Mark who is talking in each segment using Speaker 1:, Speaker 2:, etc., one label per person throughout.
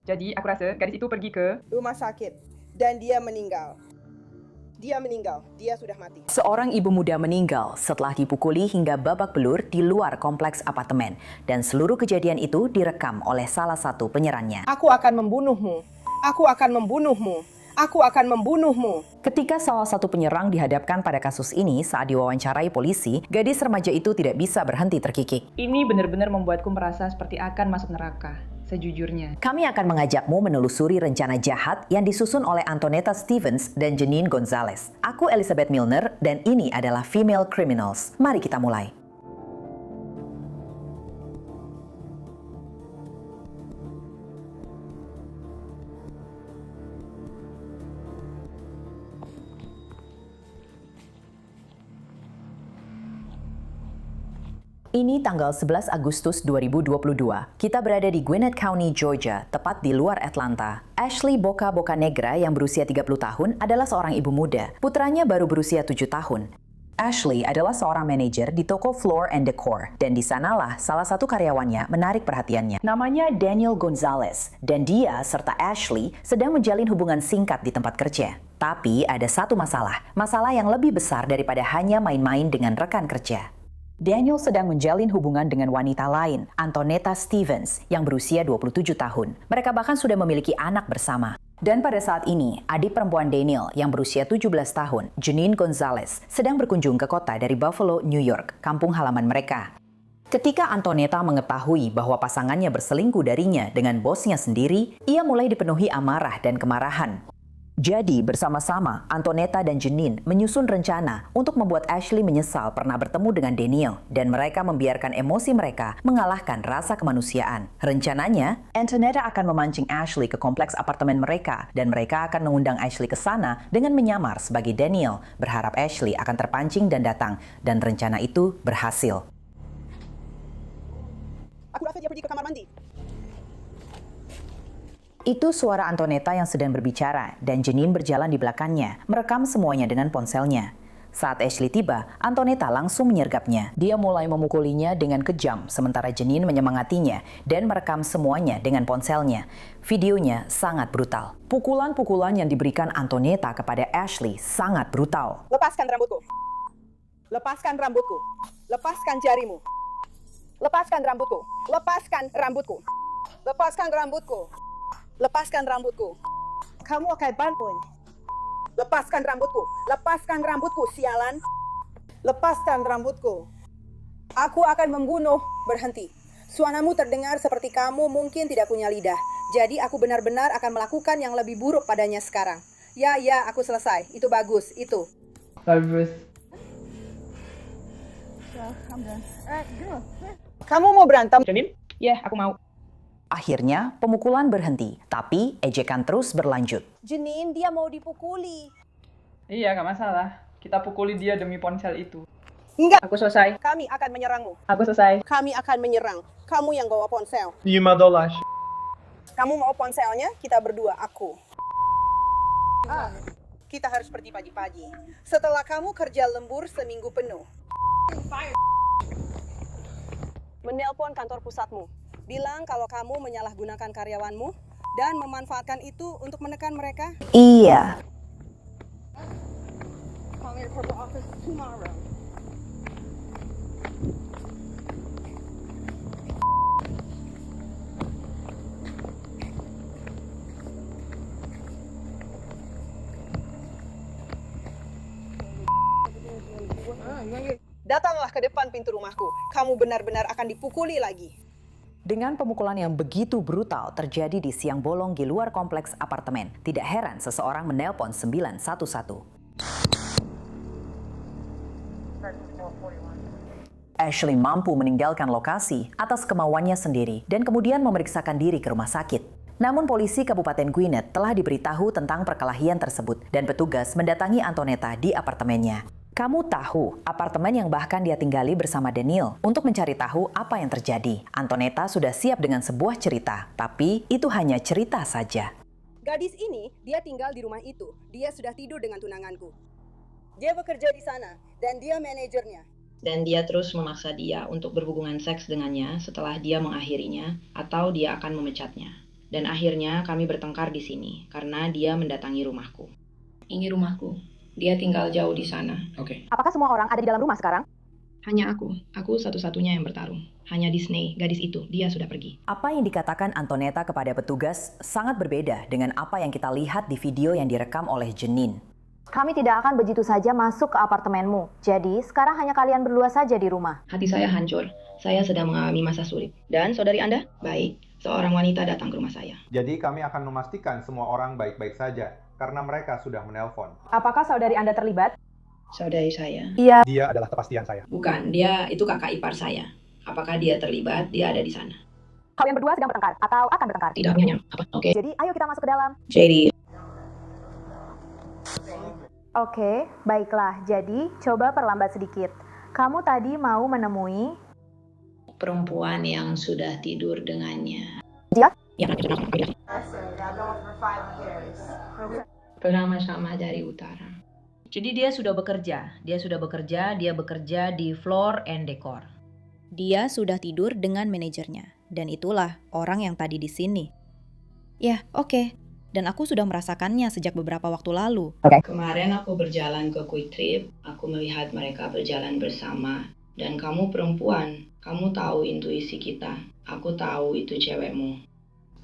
Speaker 1: Jadi aku rasa gadis itu pergi ke
Speaker 2: rumah sakit dan dia meninggal. Dia sudah mati.
Speaker 3: Seorang ibu muda meninggal setelah dipukuli hingga babak belur di luar kompleks apartemen. Dan seluruh kejadian itu direkam oleh salah satu penyerangnya.
Speaker 2: Aku akan membunuhmu. Aku akan membunuhmu. Aku akan membunuhmu.
Speaker 3: Ketika salah satu penyerang dihadapkan pada kasus ini saat diwawancarai polisi, gadis remaja itu tidak bisa berhenti terkikik.
Speaker 1: Ini benar-benar membuatku merasa seperti akan masuk neraka. Sejujurnya.
Speaker 3: Kami akan mengajakmu menelusuri rencana jahat yang disusun oleh Antonetta Stevens dan Janine Gonzalez. Aku Elizabeth Milner dan ini adalah Female Criminals. Mari kita mulai. Ini tanggal 11 Agustus 2022. Kita berada di Gwinnett County, Georgia, tepat di luar Atlanta. Ashley Boca Bocanegra yang berusia 30 tahun adalah seorang ibu muda. Putranya baru berusia 7 tahun. Ashley adalah seorang manajer di toko Floor and Decor, dan di sanalah salah satu karyawannya menarik perhatiannya. Namanya Daniel Gonzalez, dan dia serta Ashley sedang menjalin hubungan singkat di tempat kerja. Tapi ada satu masalah yang lebih besar daripada hanya main-main dengan rekan kerja. Daniel sedang menjalin hubungan dengan wanita lain, Antonetta Stevens, yang berusia 27 tahun. Mereka bahkan sudah memiliki anak bersama. Dan pada saat ini, adik perempuan Daniel yang berusia 17 tahun, Janine Gonzalez, sedang berkunjung ke kota dari Buffalo, New York, kampung halaman mereka. Ketika Antonetta mengetahui bahwa pasangannya berselingkuh darinya dengan bosnya sendiri, ia mulai dipenuhi amarah dan kemarahan. Jadi, bersama-sama, Antonetta dan Janine menyusun rencana untuk membuat Ashley menyesal pernah bertemu dengan Daniel dan mereka membiarkan emosi mereka mengalahkan rasa kemanusiaan. Rencananya, Antonetta akan memancing Ashley ke kompleks apartemen mereka dan mereka akan mengundang Ashley ke sana dengan menyamar sebagai Daniel, berharap Ashley akan terpancing dan datang, dan rencana itu berhasil.
Speaker 2: Aku rasa dia pergi ke kamar mandi.
Speaker 3: Itu suara Antonetta yang sedang berbicara, dan Janine berjalan di belakangnya, merekam semuanya dengan ponselnya. Saat Ashley tiba, Antonetta langsung menyergapnya. Dia mulai memukulinya dengan kejam, sementara Janine menyemangatinya dan merekam semuanya dengan ponselnya. Videonya sangat brutal. Pukulan-pukulan yang diberikan Antonetta kepada Ashley sangat brutal.
Speaker 2: Lepaskan rambutku. Lepaskan rambutku. Lepaskan jarimu. Lepaskan rambutku. Lepaskan rambutku. Lepaskan rambutku. Lepaskan rambutku. Kamu akan bangun. Lepaskan rambutku. Lepaskan rambutku, sialan. Lepaskan rambutku. Aku akan membunuh. Berhenti. Suaramu terdengar seperti kamu mungkin tidak punya lidah. Jadi aku benar-benar akan melakukan yang lebih buruk padanya sekarang. Ya, aku selesai. Itu bagus. Itu.
Speaker 1: bagus.
Speaker 2: Kamu mau berantem?
Speaker 1: Janine? Ya, aku mau.
Speaker 3: Akhirnya, pemukulan berhenti, tapi ejekan terus berlanjut.
Speaker 2: Janine, dia mau dipukuli.
Speaker 1: Iya, gak masalah. Kita pukuli dia demi ponsel itu.
Speaker 2: Enggak.
Speaker 1: Aku selesai.
Speaker 2: Kami akan menyerangmu.
Speaker 1: Aku selesai.
Speaker 2: Kami akan menyerang. Kamu yang bawa ponsel.
Speaker 4: Yuma dolaş.
Speaker 2: Kamu mau ponselnya? Kita berdua, aku. Kita harus pergi pagi-pagi. Setelah kamu kerja lembur seminggu penuh. Menelpon kantor pusatmu. Bilang kalau kamu menyalahgunakan karyawanmu dan memanfaatkan itu untuk menekan mereka.
Speaker 3: Iya.
Speaker 2: Call me to corporate office tomorrow. Datanglah ke depan pintu rumahku. Kamu benar-benar akan dipukuli lagi.
Speaker 3: Dengan pemukulan yang begitu brutal terjadi di siang bolong di luar kompleks apartemen, tidak heran seseorang menelpon 911. Ashley mampu meninggalkan lokasi atas kemauannya sendiri dan kemudian memeriksakan diri ke rumah sakit. Namun polisi Kabupaten Gwinnett telah diberitahu tentang perkelahian tersebut dan petugas mendatangi Antonetta di apartemennya. Kamu tahu, apartemen yang bahkan dia tinggali bersama Daniel untuk mencari tahu apa yang terjadi. Antonetta sudah siap dengan sebuah cerita, tapi itu hanya cerita saja.
Speaker 2: Gadis ini, dia tinggal di rumah itu. Dia sudah tidur dengan tunanganku. Dia bekerja di sana, dan dia manajernya.
Speaker 5: Dan dia terus memaksa dia untuk berhubungan seks dengannya setelah dia mengakhirinya, atau dia akan memecatnya. Dan akhirnya kami bertengkar di sini karena dia mendatangi rumahku.
Speaker 4: Ini rumahku. Dia tinggal jauh di sana.
Speaker 2: Apakah semua orang ada di dalam rumah sekarang?
Speaker 4: Hanya aku. Aku satu-satunya yang bertarung. Hanya Disney, gadis itu. Dia sudah pergi.
Speaker 3: Apa yang dikatakan Antonetta kepada petugas sangat berbeda dengan apa yang kita lihat di video yang direkam oleh Janine.
Speaker 6: Kami tidak akan begitu saja masuk ke apartemenmu. Jadi, sekarang hanya kalian berdua saja di rumah.
Speaker 4: Hati saya hancur. Saya sedang mengalami masa sulit. Dan saudari Anda? Baik. Seorang wanita datang ke rumah saya.
Speaker 7: Jadi kami akan memastikan semua orang baik-baik saja, karena mereka sudah menelpon.
Speaker 1: Apakah saudari Anda terlibat?
Speaker 4: Saudari saya.
Speaker 6: Iya.
Speaker 7: Dia adalah kepastian saya.
Speaker 4: Bukan, dia itu kakak ipar saya. Apakah dia terlibat? Dia ada di sana.
Speaker 2: Kalian berdua sedang bertengkar atau akan bertengkar?
Speaker 4: Tidak punya apa. Oke.
Speaker 2: Jadi, ayo kita masuk ke dalam.
Speaker 4: Jadi,
Speaker 6: Oke, baiklah. Jadi, coba perlambat sedikit. Kamu tadi mau menemui...
Speaker 4: perempuan yang sudah tidur dengannya.
Speaker 6: Dia?
Speaker 4: Yang bersama-sama dari utara.
Speaker 3: Jadi dia sudah bekerja, dia bekerja di Floor and Decor.
Speaker 8: Dia sudah tidur dengan manajernya, dan itulah orang yang tadi di sini. Ya, oke. Dan aku sudah merasakannya sejak beberapa waktu lalu.
Speaker 4: Kemarin aku berjalan ke Quick Trip, aku melihat mereka berjalan bersama. Dan kamu perempuan, kamu tahu intuisi kita. Aku tahu itu cewekmu.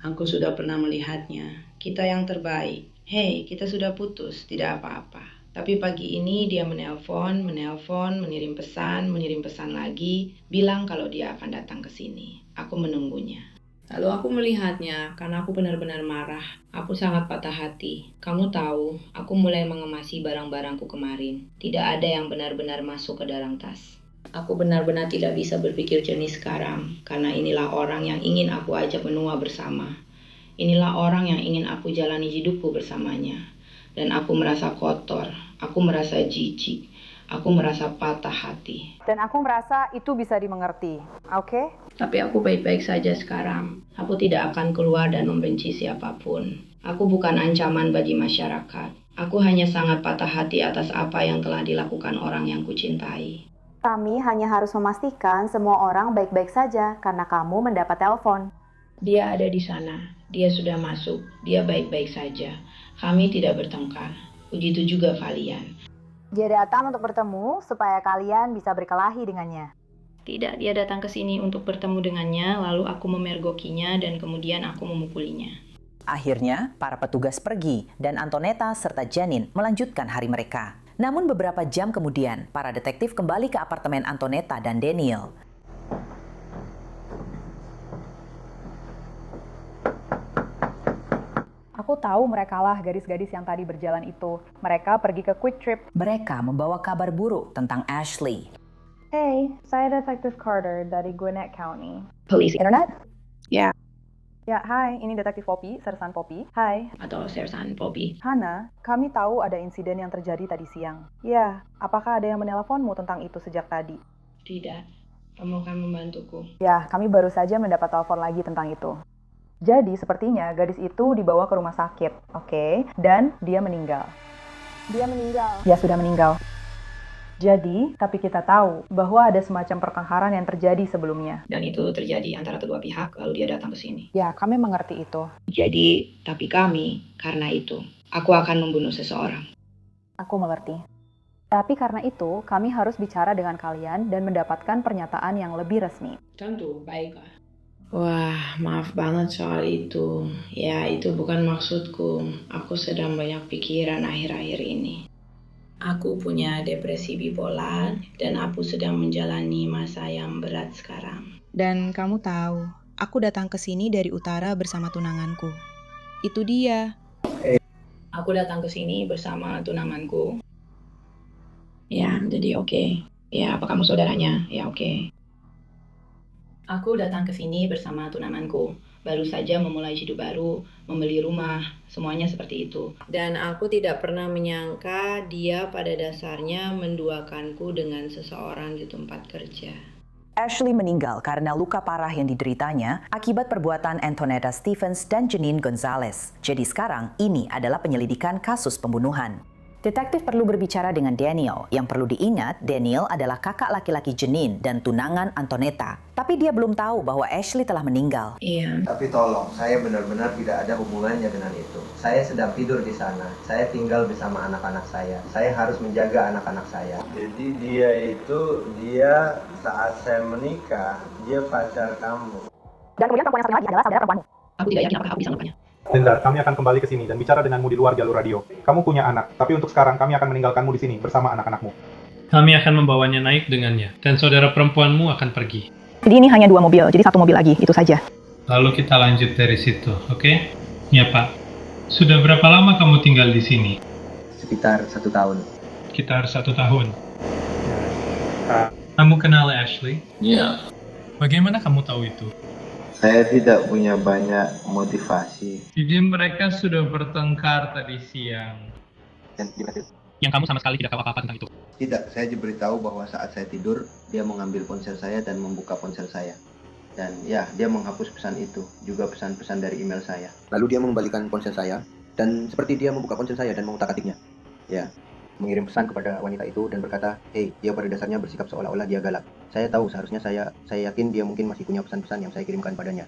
Speaker 4: Aku sudah pernah melihatnya. Kita yang terbaik. Hei, kita sudah putus, tidak apa-apa. Tapi pagi ini dia menelpon, mengirim pesan lagi, bilang kalau dia akan datang ke sini. Aku menunggunya. Lalu aku melihatnya karena aku benar-benar marah. Aku sangat patah hati. Kamu tahu, aku mulai mengemasi barang-barangku kemarin. Tidak ada yang benar-benar masuk ke dalam tas. Aku benar-benar tidak bisa berpikir jernih sekarang, karena inilah orang yang ingin aku ajak menua bersama. Inilah orang yang ingin aku jalani hidupku bersamanya. Dan aku merasa kotor, aku merasa jijik, aku merasa patah hati.
Speaker 2: Dan aku merasa itu bisa dimengerti. Oke?
Speaker 4: Tapi aku baik-baik saja sekarang. Aku tidak akan keluar dan membenci siapapun. Aku bukan ancaman bagi masyarakat. Aku hanya sangat patah hati atas apa yang telah dilakukan orang yang kucintai.
Speaker 6: Kami hanya harus memastikan semua orang baik-baik saja karena kamu mendapat telepon.
Speaker 4: Dia ada di sana. Dia sudah masuk. Dia baik-baik saja. Kami tidak bertengkar. Begitu juga kalian.
Speaker 6: Dia datang untuk bertemu supaya kalian bisa berkelahi dengannya.
Speaker 4: Tidak, dia datang ke sini untuk bertemu dengannya, lalu aku memergokinya dan kemudian aku memukulinya.
Speaker 3: Akhirnya, para petugas pergi dan Antonetta serta Janine melanjutkan hari mereka. Namun beberapa jam kemudian, para detektif kembali ke apartemen Antonetta dan Daniel.
Speaker 1: Aku tahu merekalah gadis-gadis yang tadi berjalan itu. Mereka pergi ke Quick Trip.
Speaker 3: Mereka membawa kabar buruk tentang Ashley.
Speaker 1: Hey, saya Detektif Carter dari Gwinnett County.
Speaker 4: Polisi.
Speaker 1: Internet?
Speaker 4: Ya.
Speaker 1: Ya, hai, ini Detektif Poppy, Sersan Poppy. Hai.
Speaker 4: Atau Sersan Poppy.
Speaker 1: Hana, kami tahu ada insiden yang terjadi tadi siang. Ya, apakah ada yang menelponmu tentang itu sejak tadi?
Speaker 4: Tidak. Kamu akan membantuku.
Speaker 1: Ya, kami baru saja mendapat telepon lagi tentang itu. Jadi, sepertinya gadis itu dibawa ke rumah sakit, oke? Dan dia meninggal.
Speaker 2: Dia meninggal.
Speaker 1: Ya, sudah meninggal. Jadi, tapi kita tahu bahwa ada semacam pertengkaran yang terjadi sebelumnya.
Speaker 4: Dan itu terjadi antara kedua pihak, lalu dia datang ke sini.
Speaker 1: Ya, kami mengerti itu.
Speaker 4: Jadi, tapi kami, karena itu, aku akan membunuh seseorang.
Speaker 1: Aku mengerti. Tapi karena itu, kami harus bicara dengan kalian dan mendapatkan pernyataan yang lebih resmi.
Speaker 4: Tentu, baiklah. Wah, maaf banget soal itu. Ya, itu bukan maksudku. Aku sedang banyak pikiran akhir-akhir ini. Aku punya depresi bipolar dan aku sedang menjalani masa yang berat sekarang.
Speaker 8: Dan kamu tahu, aku datang ke sini dari utara bersama tunanganku. Itu dia.
Speaker 4: Aku datang ke sini bersama tunanganku. Ya, jadi oke. Ya, apa kamu saudaranya? Ya, oke. Aku datang ke sini bersama tunanganku. Baru saja memulai hidup baru, membeli rumah, semuanya seperti itu. Dan aku tidak pernah menyangka dia pada dasarnya menduakanku dengan seseorang di tempat kerja.
Speaker 3: Ashley meninggal karena luka parah yang dideritanya akibat perbuatan Antonetta Stephens dan Janine Gonzalez. Jadi sekarang ini adalah penyelidikan kasus pembunuhan. Detektif perlu berbicara dengan Daniel. Yang perlu diingat, Daniel adalah kakak laki-laki Janine dan tunangan Antonetta. Tapi dia belum tahu bahwa Ashley telah meninggal.
Speaker 5: Iya.
Speaker 9: Tapi tolong, saya benar-benar tidak ada hubungannya dengan itu. Saya sedang tidur di sana. Saya tinggal bersama anak-anak saya. Saya harus menjaga anak-anak saya.
Speaker 10: Jadi dia saat saya menikah, dia pacar kamu.
Speaker 1: Dan kemudian perempuan yang satu lagi adalah saudara perempuanmu.
Speaker 5: Aku tidak yakin apakah aku bisa melakukannya.
Speaker 7: Linda, kami akan kembali ke sini dan bicara denganmu di luar jalur radio. Kamu punya anak, tapi untuk sekarang kami akan meninggalkanmu di sini bersama anak-anakmu.
Speaker 11: Kami akan membawanya naik dengannya, dan saudara perempuanmu akan pergi.
Speaker 1: Jadi ini hanya 2 mobil, jadi 1 mobil lagi, itu saja.
Speaker 11: Lalu kita lanjut dari situ, oke? Ya, Pak. Sudah berapa lama kamu tinggal di sini?
Speaker 9: Sekitar 1 tahun.
Speaker 11: Sekitar 1 tahun. Kamu kenal Ashley?
Speaker 10: Iya.
Speaker 11: Bagaimana kamu tahu itu?
Speaker 10: Saya tidak punya banyak motivasi.
Speaker 11: Jadi mereka sudah bertengkar tadi siang.
Speaker 9: Dan dilanjut.
Speaker 11: Yang kamu sama sekali tidak tahu apa-apa tentang itu.
Speaker 9: Tidak, saya diberitahu bahwa saat saya tidur, dia mengambil ponsel saya dan membuka ponsel saya. Dan ya, dia menghapus pesan itu, juga pesan-pesan dari email saya. Lalu dia mengembalikan ponsel saya, dan seperti dia membuka ponsel saya dan mengutak-atiknya. Ya, mengirim pesan kepada wanita itu dan berkata, "Hey, dia pada dasarnya bersikap seolah-olah dia galak. Saya tahu, seharusnya saya yakin dia mungkin masih punya pesan-pesan yang saya kirimkan padanya."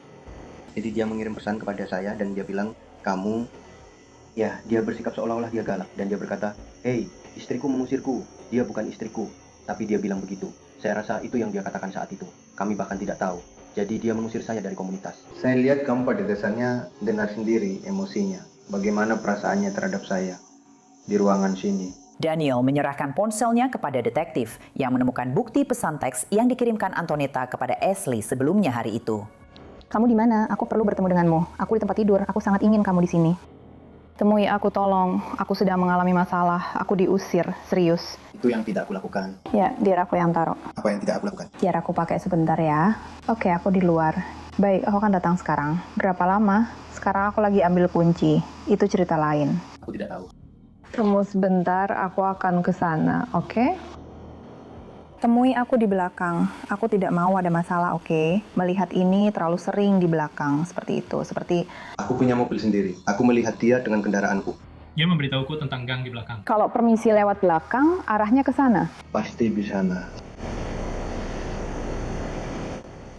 Speaker 9: Jadi dia mengirim pesan kepada saya dan dia bilang, "Kamu..." Ya, dia bersikap seolah-olah dia galak. Dan dia berkata, "Hey, istriku mengusirku. Dia bukan istriku." Tapi dia bilang begitu. Saya rasa itu yang dia katakan saat itu. Kami bahkan tidak tahu. Jadi dia mengusir saya dari komunitas. Saya lihat kamu pada dasarnya dengar sendiri emosinya. Bagaimana perasaannya terhadap saya di ruangan sini.
Speaker 3: Daniel menyerahkan ponselnya kepada detektif yang menemukan bukti pesan teks yang dikirimkan Antonetta kepada Ashley sebelumnya hari itu.
Speaker 1: Kamu di mana? Aku perlu bertemu denganmu. Aku di tempat tidur. Aku sangat ingin kamu di sini. Temui aku, tolong. Aku sedang mengalami masalah. Aku diusir. Serius.
Speaker 9: Itu yang tidak aku lakukan.
Speaker 1: Ya, biar aku yang taruh.
Speaker 9: Apa yang tidak aku lakukan?
Speaker 1: Biar aku pakai sebentar ya. Oke, aku di luar. Baik, aku akan datang sekarang. Berapa lama? Sekarang aku lagi ambil kunci. Itu cerita lain.
Speaker 9: Aku tidak tahu.
Speaker 1: Tunggu sebentar, aku akan ke sana, oke? Temui aku di belakang. Aku tidak mau ada masalah, oke? Melihat ini terlalu sering di belakang, seperti itu. Seperti...
Speaker 9: Aku punya mobil sendiri. Aku melihat dia dengan kendaraanku.
Speaker 11: Dia memberitahuku tentang gang di belakang.
Speaker 1: Kalau permisi lewat belakang, arahnya ke sana.
Speaker 9: Pasti di sana.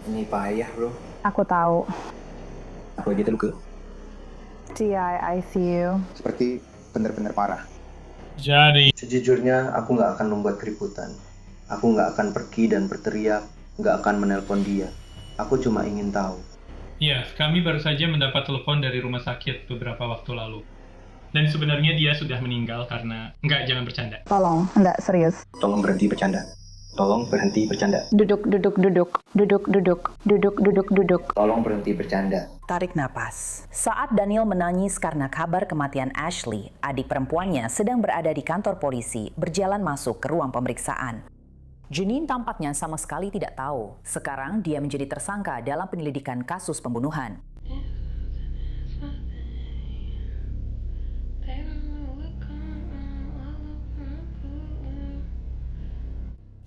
Speaker 9: Ini payah, bro.
Speaker 1: Aku tahu.
Speaker 9: Aku lagi terluka.
Speaker 1: I see you.
Speaker 9: Seperti benar-benar parah.
Speaker 11: Jadi,
Speaker 9: sejujurnya aku nggak akan membuat keributan. Aku nggak akan pergi dan berteriak, nggak akan menelpon dia. Aku cuma ingin tahu.
Speaker 11: ya, kami baru saja mendapat telepon dari rumah sakit beberapa waktu lalu. Dan sebenarnya dia sudah meninggal karena... Enggak, jangan bercanda.
Speaker 1: Tolong, enggak serius.
Speaker 9: Tolong berhenti bercanda. Tolong berhenti bercanda.
Speaker 1: Duduk.
Speaker 9: Tolong berhenti bercanda.
Speaker 3: Tarik napas. Saat Daniel menangis karena kabar kematian Ashley, adik perempuannya sedang berada di kantor polisi, berjalan masuk ke ruang pemeriksaan. Janine tampaknya sama sekali tidak tahu. Sekarang dia menjadi tersangka dalam penyelidikan kasus pembunuhan.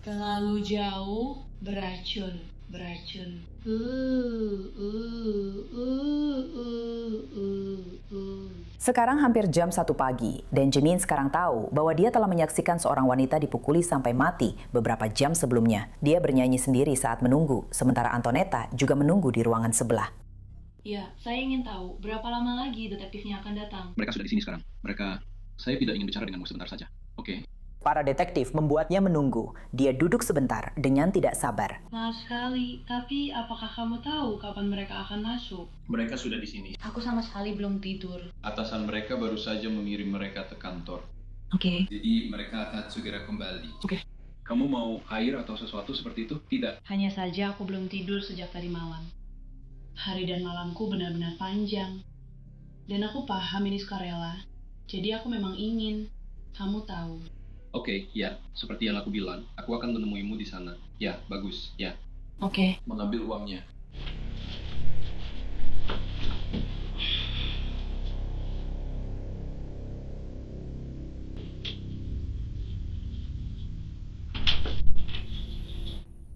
Speaker 4: Terlalu jauh, beracun.
Speaker 3: Sekarang hampir jam 1 pagi, dan Janine sekarang tahu bahwa dia telah menyaksikan seorang wanita dipukuli sampai mati beberapa jam sebelumnya. Dia bernyanyi sendiri saat menunggu, sementara Antonetta juga menunggu di ruangan sebelah.
Speaker 4: Ya, saya ingin tahu berapa lama lagi detektifnya akan datang.
Speaker 12: Mereka sudah di sini sekarang. Saya tidak ingin bicara denganmu sebentar saja. Oke?
Speaker 3: Para detektif membuatnya menunggu. Dia duduk sebentar dengan tidak sabar.
Speaker 4: Maaf sekali, tapi apakah kamu tahu kapan mereka akan masuk?
Speaker 12: Mereka sudah di sini.
Speaker 4: Aku sama sekali belum tidur.
Speaker 12: Atasan mereka baru saja mengirim mereka ke kantor.
Speaker 4: Oke.
Speaker 12: Jadi mereka akan segera kembali.
Speaker 4: Oke.
Speaker 12: Kamu mau air atau sesuatu seperti itu? Tidak.
Speaker 4: Hanya saja aku belum tidur sejak tadi malam. Hari dan malamku benar-benar panjang. Dan aku paham ini sukarela. Jadi aku memang ingin. Kamu tahu.
Speaker 12: Oke, ya. Seperti yang aku bilang, aku akan menemuimu di sana. Ya, bagus. Ya.
Speaker 4: Oke.
Speaker 12: Mengambil uangnya.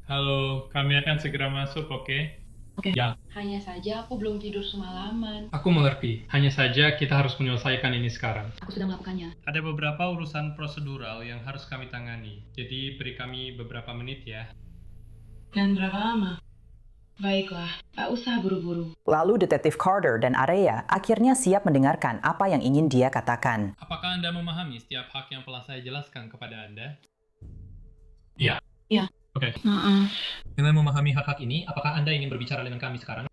Speaker 11: Halo, kami akan segera masuk, oke? Oke. Ya,
Speaker 13: Hanya saja aku belum tidur semalaman.
Speaker 11: aku mengerti. Hanya saja kita harus menyelesaikan ini sekarang.
Speaker 13: Aku sudah melakukannya.
Speaker 11: Ada beberapa urusan prosedural yang harus kami tangani. Jadi beri kami beberapa menit ya.
Speaker 13: Dan berapa lama? Baiklah, tak usah buru-buru.
Speaker 3: Lalu Detektif Carter dan Area akhirnya siap mendengarkan apa yang ingin dia katakan.
Speaker 11: Apakah Anda memahami setiap hak yang telah saya jelaskan kepada Anda? Iya.
Speaker 13: Iya.
Speaker 11: Oke. Dengan memahami hak-hak ini, apakah Anda ingin berbicara dengan kami sekarang?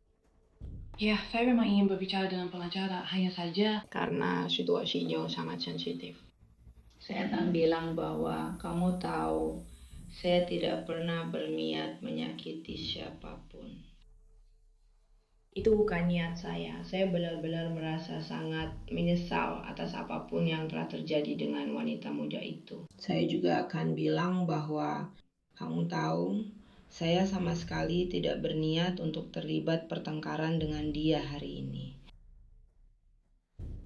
Speaker 13: Ya, saya memang ingin berbicara dengan pengacara. Hanya saja
Speaker 4: Karena situasinya sangat sensitif. Saya akan bilang bahwa kamu tahu, saya tidak pernah berniat menyakiti siapapun. Itu bukan niat saya. Saya benar-benar merasa sangat menyesal atas apapun yang telah terjadi dengan wanita muda itu. Saya juga akan bilang bahwa kamu tahu, saya sama sekali tidak berniat untuk terlibat pertengkaran dengan dia hari ini.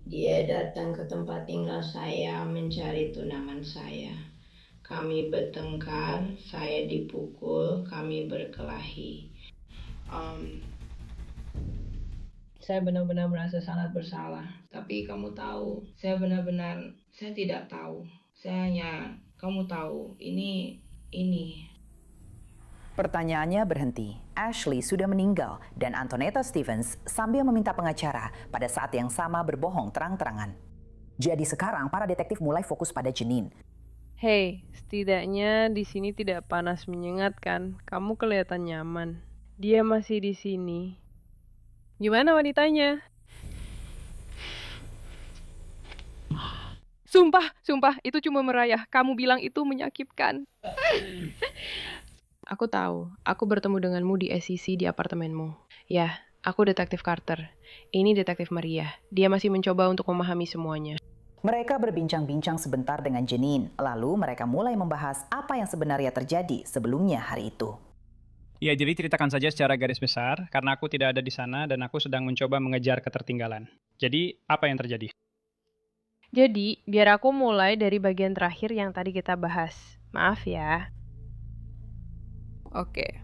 Speaker 4: Dia datang ke tempat tinggal saya mencari tunangan saya. Kami bertengkar, saya dipukul, kami berkelahi. Saya benar-benar merasa sangat bersalah. Tapi kamu tahu, saya tidak tahu. Saya hanya, kamu tahu, ini.
Speaker 3: Pertanyaannya berhenti. Ashley sudah meninggal dan Antonetta Stevens sambil meminta pengacara pada saat yang sama berbohong terang-terangan. Jadi sekarang para detektif mulai fokus pada Janine.
Speaker 14: Hei, setidaknya di sini tidak panas menyengat kan? Kamu kelihatan nyaman. Dia masih di sini. Gimana wanitanya? Sumpah, itu cuma merayah. Kamu bilang itu menyakitkan. Aku tahu, aku bertemu denganmu di SEC di apartemenmu. Ya, aku Detektif Carter. Ini Detektif Maria. Dia masih mencoba untuk memahami semuanya.
Speaker 3: Mereka berbincang-bincang sebentar dengan Janine, lalu mereka mulai membahas apa yang sebenarnya terjadi sebelumnya hari itu.
Speaker 15: Ya, jadi ceritakan saja secara garis besar, karena aku tidak ada di sana dan aku sedang mencoba mengejar ketertinggalan. Jadi, apa yang terjadi?
Speaker 14: Jadi, biar aku mulai dari bagian terakhir yang tadi kita bahas. Maaf ya. Oke.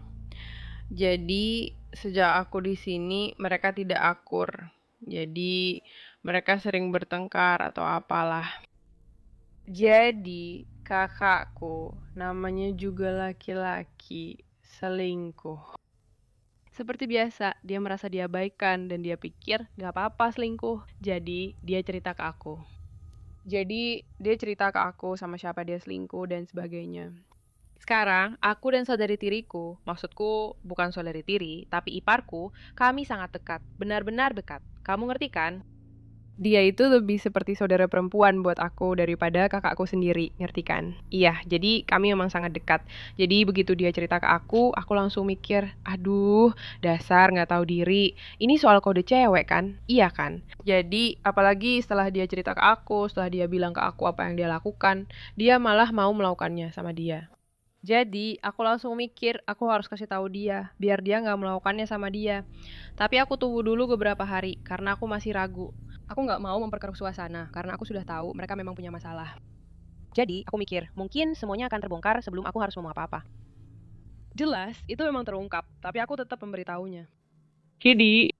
Speaker 14: Jadi, sejak aku di sini, mereka tidak akur. Jadi, mereka sering bertengkar atau apalah. Jadi, kakakku, namanya juga laki-laki, selingkuh. Seperti biasa, dia merasa diabaikan dan dia pikir gak apa-apa selingkuh. Jadi, dia cerita ke aku. Sama siapa dia selingkuh dan sebagainya. Sekarang, aku dan saudari tiriku, maksudku bukan saudari tiri, tapi iparku, kami sangat dekat, benar-benar dekat. Kamu ngerti kan? Dia itu lebih seperti saudara perempuan buat aku daripada kakakku sendiri, ngerti kan? Iya, jadi kami memang sangat dekat. Jadi begitu dia cerita ke aku langsung mikir, aduh, dasar nggak tahu diri. Ini soal kode cewek kan? Iya kan? Jadi, apalagi setelah dia cerita ke aku, setelah dia bilang ke aku apa yang dia lakukan, dia malah mau melakukannya sama dia. Jadi, aku langsung mikir, aku harus kasih tahu dia, biar dia nggak melakukannya sama dia. Tapi aku tunggu dulu beberapa hari, karena aku masih ragu. Aku nggak mau memperkeruh suasana, karena aku sudah tahu mereka memang punya masalah. Jadi, aku mikir, mungkin semuanya akan terbongkar sebelum aku harus ngomong apa-apa. Jelas, itu memang terungkap, tapi aku tetap memberitahunya. Kidi.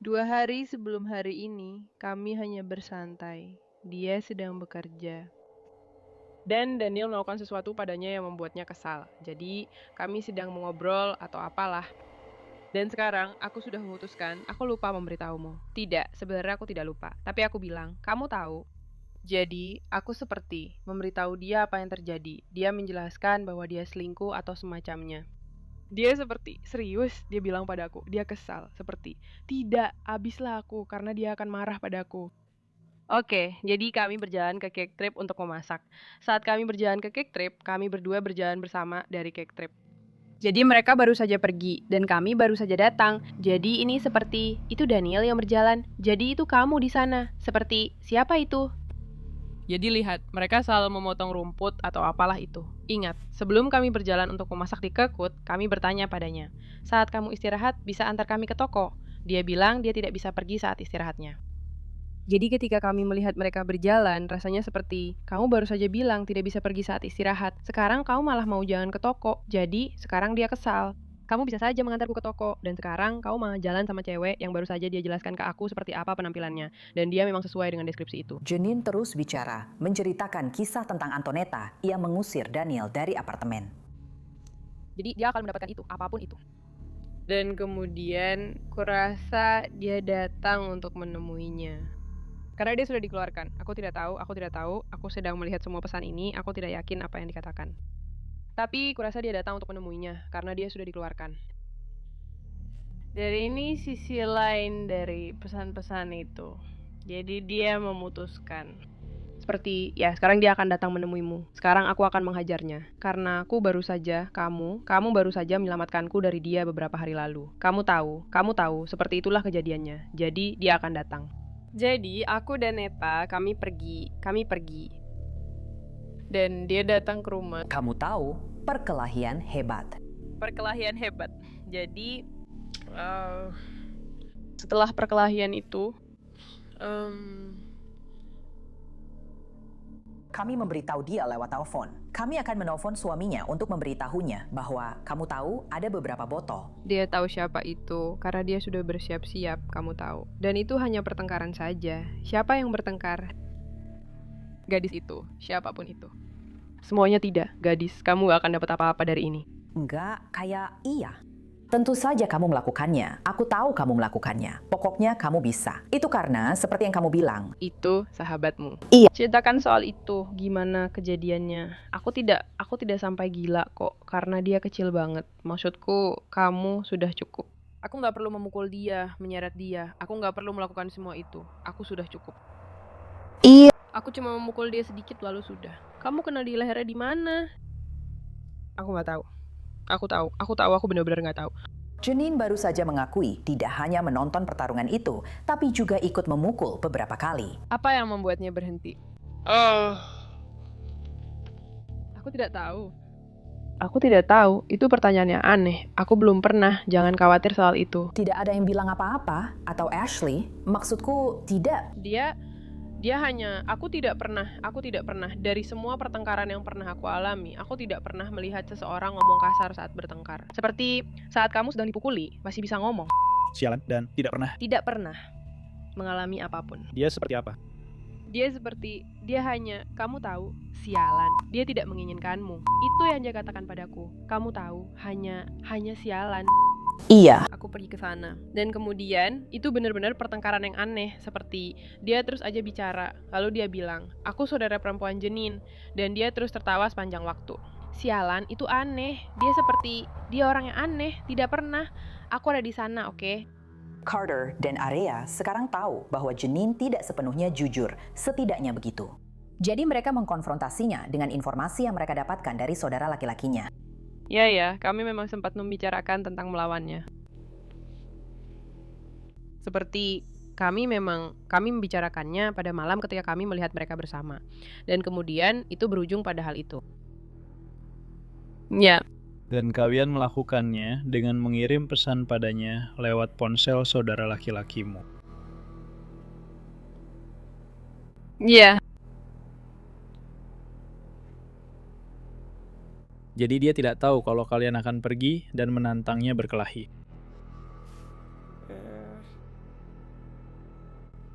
Speaker 14: 2 hari sebelum hari ini, kami hanya bersantai. Dia sedang bekerja. Dan Daniel melakukan sesuatu padanya yang membuatnya kesal. Jadi, kami sedang mengobrol atau apalah. Dan sekarang, aku sudah memutuskan, aku lupa memberitahumu. Tidak, sebenarnya aku tidak lupa. Tapi aku bilang, kamu tahu. Jadi, aku seperti memberitahu dia apa yang terjadi. Dia menjelaskan bahwa dia selingkuh atau semacamnya. Dia seperti, serius, dia bilang padaku. Dia kesal, seperti, tidak, habislah aku, karena dia akan marah padaku. Oke, jadi kami berjalan ke Cake Trip untuk memasak. Saat kami berjalan ke Cake Trip, kami berdua berjalan bersama dari Cake Trip. Jadi mereka baru saja pergi, dan kami baru saja datang. Jadi ini seperti, itu Daniel yang berjalan. Jadi itu kamu di sana. Seperti, siapa itu? Jadi lihat, mereka selalu memotong rumput atau apalah itu. Ingat, sebelum kami berjalan untuk memasak di Kirkwood, kami bertanya padanya, saat kamu istirahat, bisa antar kami ke toko? Dia bilang dia tidak bisa pergi saat istirahatnya. Jadi ketika kami melihat mereka berjalan, rasanya seperti, kamu baru saja bilang tidak bisa pergi saat istirahat. Sekarang kamu malah mau jalan ke toko. Jadi, sekarang dia kesal. Kamu bisa saja mengantarku ke toko, dan sekarang kamu malah jalan sama cewek yang baru saja dia jelaskan ke aku seperti apa penampilannya. Dan dia memang sesuai dengan deskripsi itu.
Speaker 3: Janine terus bicara, menceritakan kisah tentang Antonetta yang mengusir Daniel dari apartemen.
Speaker 14: Jadi dia akan mendapatkan itu, apapun itu. Dan kemudian, kurasa dia datang untuk menemuinya. Karena dia sudah dikeluarkan. Aku tidak tahu, aku sedang melihat semua pesan ini, aku tidak yakin apa yang dikatakan. Tapi kurasa dia datang untuk menemuinya, karena dia sudah dikeluarkan.
Speaker 16: Dari ini sisi lain dari pesan-pesan itu. Jadi dia memutuskan.
Speaker 14: Seperti, ya sekarang dia akan datang menemuimu. Sekarang aku akan menghajarnya. Karena aku baru saja, kamu baru saja menyelamatkanku dari dia beberapa hari lalu. Kamu tahu, seperti itulah kejadiannya. Jadi dia akan datang. Jadi, aku dan Neta, kami pergi. Dan dia datang ke rumah.
Speaker 3: Kamu tahu, perkelahian hebat.
Speaker 16: Jadi, setelah perkelahian itu,
Speaker 3: Kami memberitahu dia lewat telepon. Kami akan menelpon suaminya untuk memberitahunya bahwa kamu tahu ada beberapa botol.
Speaker 14: Dia tahu siapa itu, karena dia sudah bersiap-siap, kamu tahu. Dan itu hanya pertengkaran saja. Siapa yang bertengkar? Gadis itu, siapapun itu. Semuanya tidak, gadis, kamu gak akan dapat apa-apa dari ini.
Speaker 3: Enggak, kayak iya. Tentu saja kamu melakukannya. Aku tahu kamu melakukannya. Pokoknya kamu bisa. Itu karena seperti yang kamu bilang.
Speaker 14: Itu sahabatmu.
Speaker 3: Iya.
Speaker 14: Ceritakan soal itu, gimana kejadiannya. Aku tidak sampai gila kok, karena dia kecil banget. Maksudku, kamu sudah cukup. Aku gak perlu memukul dia, menyeret dia. Aku gak perlu melakukan semua itu. Aku sudah cukup.
Speaker 3: Iya.
Speaker 14: Aku cuma memukul dia sedikit lalu sudah. Kamu kena di lehernya di mana? Aku nggak tahu. Aku benar-benar nggak tahu.
Speaker 3: Janine baru saja mengakui tidak hanya menonton pertarungan itu, tapi juga ikut memukul beberapa kali.
Speaker 14: Apa yang membuatnya berhenti? Aku tidak tahu. Itu pertanyaan yang aneh. Aku belum pernah. Jangan khawatir soal itu.
Speaker 3: Tidak ada yang bilang apa-apa, atau Ashley, maksudku tidak.
Speaker 14: Dia hanya, aku tidak pernah, dari semua pertengkaran yang pernah aku alami, aku tidak pernah melihat seseorang ngomong kasar saat bertengkar. Seperti saat kamu sedang dipukuli, masih bisa ngomong.
Speaker 15: Sialan, dan tidak pernah
Speaker 14: Mengalami apapun.
Speaker 15: Dia seperti apa?
Speaker 14: Dia hanya, kamu tahu, sialan. Dia tidak menginginkanmu. Itu yang dia katakan padaku. Kamu tahu, hanya sialan.
Speaker 3: Iya.
Speaker 14: Aku pergi ke sana. Dan kemudian, itu benar-benar pertengkaran yang aneh. Seperti, dia terus aja bicara. Lalu dia bilang, aku saudara perempuan Janine. Dan dia terus tertawa sepanjang waktu. Sialan, itu aneh. Dia orang yang aneh. Tidak pernah. Aku ada di sana, oke?
Speaker 3: Carter dan Area sekarang tahu bahwa Janine tidak sepenuhnya jujur, setidaknya begitu. Jadi mereka mengkonfrontasinya dengan informasi yang mereka dapatkan dari saudara laki-lakinya.
Speaker 14: Ya, kami memang sempat membicarakan tentang melawannya. Seperti kami membicarakannya pada malam ketika kami melihat mereka bersama. Dan kemudian itu berujung pada hal itu. Ya.
Speaker 15: Dan kalian melakukannya dengan mengirim pesan padanya lewat ponsel saudara laki-lakimu.
Speaker 14: Iya.
Speaker 15: Jadi dia tidak tahu kalau kalian akan pergi dan menantangnya berkelahi.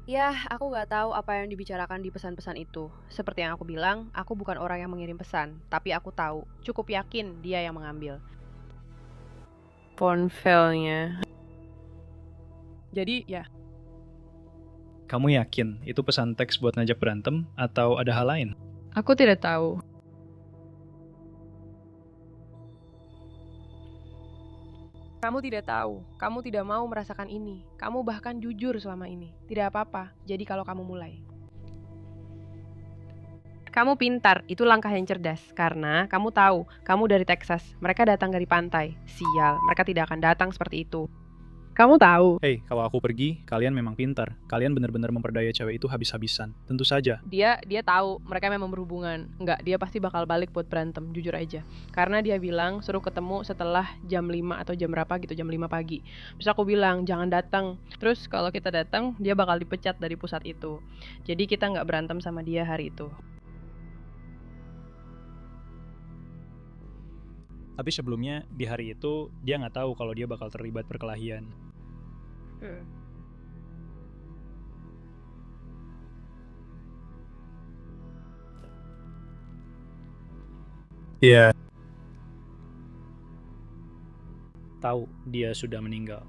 Speaker 14: Ya, aku nggak tahu apa yang dibicarakan di pesan-pesan itu. Seperti yang aku bilang, aku bukan orang yang mengirim pesan. Tapi aku tahu, cukup yakin dia yang mengambil ponselnya. Jadi, ya.
Speaker 15: Kamu yakin itu pesan teks buat ngajak berantem atau ada hal lain?
Speaker 14: Aku tidak tahu. Kamu tidak tahu, kamu tidak mau merasakan ini. Kamu bahkan jujur selama ini. Tidak apa-apa, jadi kalau kamu mulai. Kamu pintar, itu langkah yang cerdas. Karena kamu tahu, kamu dari Texas. Mereka datang dari pantai. Sial, mereka tidak akan datang seperti itu. Kamu tahu.
Speaker 15: Hey, kalau aku pergi, kalian memang pintar. Kalian benar-benar memperdaya cewek itu habis-habisan. Tentu saja.
Speaker 14: Dia tahu mereka memang berhubungan. Enggak, dia pasti bakal balik buat berantem, jujur aja. Karena dia bilang suruh ketemu setelah jam 5 atau jam berapa gitu, jam 5 pagi. Terus aku bilang jangan datang. Terus kalau kita datang, dia bakal dipecat dari pusat itu. Jadi kita nggak berantem sama dia hari itu.
Speaker 15: Tapi sebelumnya, di hari itu, dia nggak tahu kalau dia bakal terlibat perkelahian. Iya. Tahu dia sudah meninggal.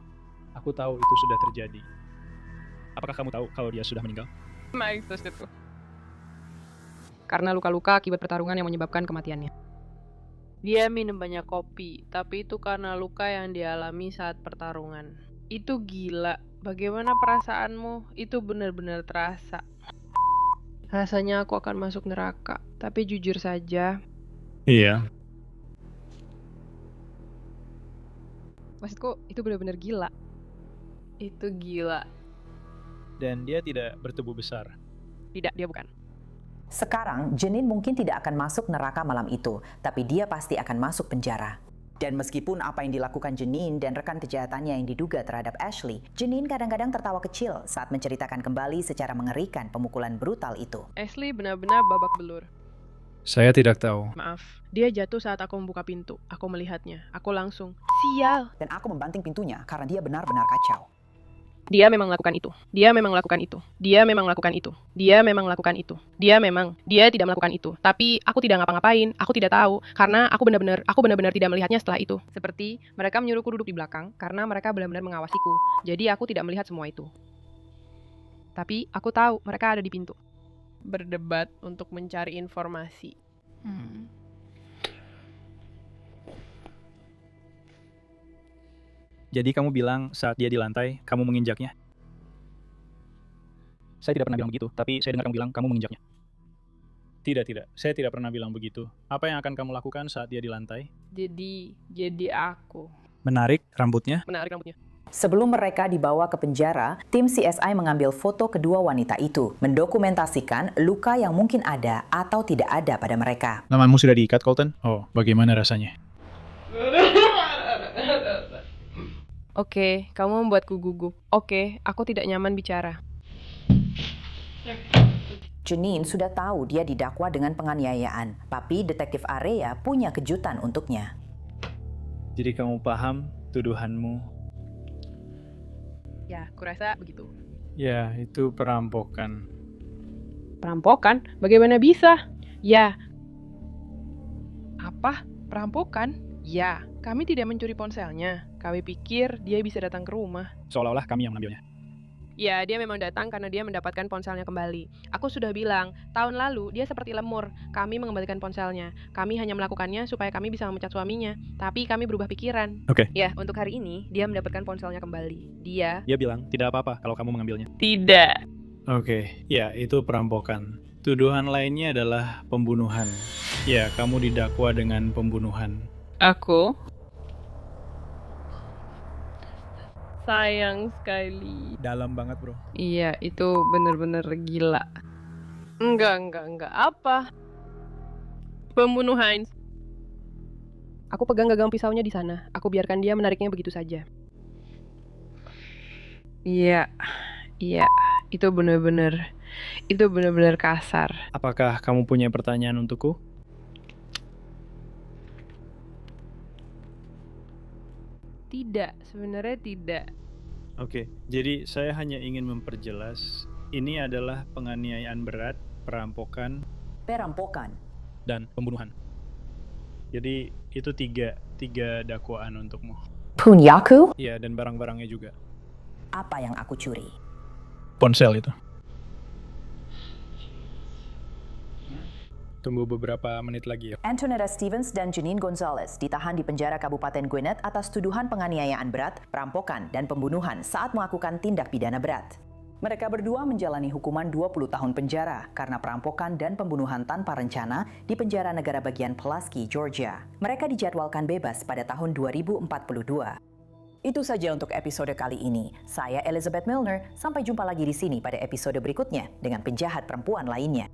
Speaker 15: Aku tahu itu sudah terjadi. Apakah kamu tahu kalau dia sudah meninggal?
Speaker 14: Karena luka-luka akibat pertarungan yang menyebabkan kematiannya. Dia minum banyak kopi, tapi itu karena luka yang dialami saat pertarungan. Itu gila. Bagaimana perasaanmu? Itu benar-benar terasa. Rasanya aku akan masuk neraka. Tapi jujur saja.
Speaker 15: Iya.
Speaker 14: Maksudku, itu benar-benar gila. Itu gila.
Speaker 15: Dan dia tidak bertubuh besar.
Speaker 14: Tidak, dia bukan.
Speaker 3: Sekarang, Janine mungkin tidak akan masuk neraka malam itu, tapi dia pasti akan masuk penjara. Dan meskipun apa yang dilakukan Janine dan rekan kejahatannya yang diduga terhadap Ashley, Janine kadang-kadang tertawa kecil saat menceritakan kembali secara mengerikan pemukulan brutal itu.
Speaker 14: Ashley benar-benar babak belur.
Speaker 15: Saya tidak tahu.
Speaker 14: Maaf, dia jatuh saat aku membuka pintu. Aku melihatnya. Aku langsung, sial.
Speaker 3: Dan aku membanting pintunya karena dia benar-benar kacau.
Speaker 14: Dia memang melakukan itu. Dia memang melakukan itu. Dia memang melakukan itu. Dia memang melakukan itu. Dia tidak melakukan itu. Tapi aku tidak ngapa-ngapain. Aku tidak tahu karena aku benar-benar tidak melihatnya setelah itu. Seperti mereka menyuruhku duduk di belakang karena mereka benar-benar mengawasiku. Jadi aku tidak melihat semua itu. Tapi aku tahu mereka ada di pintu. Berdebat untuk mencari informasi.
Speaker 15: Jadi kamu bilang saat dia di lantai, kamu menginjaknya? Saya tidak pernah bilang begitu, tapi saya dengar kamu bilang kamu menginjaknya. Tidak. Saya tidak pernah bilang begitu. Apa yang akan kamu lakukan saat dia di lantai?
Speaker 14: Jadi aku.
Speaker 15: Menarik rambutnya?
Speaker 14: Menarik rambutnya.
Speaker 3: Sebelum mereka dibawa ke penjara, tim CSI mengambil foto kedua wanita itu, mendokumentasikan luka yang mungkin ada atau tidak ada pada mereka.
Speaker 15: Namamu sudah diikat, Colton? Oh, bagaimana rasanya?
Speaker 14: Oke, kamu membuatku gugup. Oke, aku tidak nyaman bicara.
Speaker 3: Janine sudah tahu dia didakwa dengan penganiayaan, tapi detektif Area punya kejutan untuknya.
Speaker 15: Jadi kamu paham tuduhanmu?
Speaker 14: Ya, kurasa begitu.
Speaker 15: Ya, itu perampokan.
Speaker 14: Perampokan? Bagaimana bisa? Ya. Apa? Perampokan? Ya, kami tidak mencuri ponselnya. Kami pikir dia bisa datang ke rumah.
Speaker 15: Seolah-olah kami yang mengambilnya.
Speaker 14: Ya, dia memang datang karena dia mendapatkan ponselnya kembali. Aku sudah bilang, tahun lalu dia seperti lemur. Kami mengembalikan ponselnya. Kami hanya melakukannya supaya kami bisa memecat suaminya. Tapi kami berubah pikiran.
Speaker 15: Oke.
Speaker 14: Ya, untuk hari ini, dia mendapatkan ponselnya kembali. Dia
Speaker 15: bilang, tidak apa-apa kalau kamu mengambilnya.
Speaker 14: Tidak.
Speaker 15: Oke, ya itu perampokan. Tuduhan lainnya adalah pembunuhan. Ya, kamu didakwa dengan pembunuhan.
Speaker 14: Aku? Sayang sekali.
Speaker 15: Dalam banget, bro.
Speaker 14: Iya, itu bener-bener gila. Enggak. Apa? Pembunuhan. Aku pegang gagang pisaunya di sana. Aku biarkan dia menariknya begitu saja. Iya. Itu bener-bener kasar.
Speaker 15: Apakah kamu punya pertanyaan untukku?
Speaker 14: Tidak, sebenarnya tidak.
Speaker 15: Oke, jadi saya hanya ingin memperjelas, ini adalah penganiayaan berat, perampokan, dan pembunuhan. Jadi itu tiga dakwaan untukmu.
Speaker 3: Punyaku?
Speaker 15: Iya, dan barang-barangnya juga.
Speaker 3: Apa yang aku curi?
Speaker 15: Ponsel itu. Tunggu beberapa menit lagi ya.
Speaker 3: Antonetta Stevens dan Janine Gonzalez ditahan di penjara Kabupaten Gwinnett atas tuduhan penganiayaan berat, perampokan, dan pembunuhan saat melakukan tindak pidana berat. Mereka berdua menjalani hukuman 20 tahun penjara karena perampokan dan pembunuhan tanpa rencana di penjara negara bagian Pulaski, Georgia. Mereka dijadwalkan bebas pada tahun 2042. itu saja untuk episode kali ini. Saya Elizabeth Milner, sampai jumpa lagi di sini pada episode berikutnya dengan penjahat perempuan lainnya.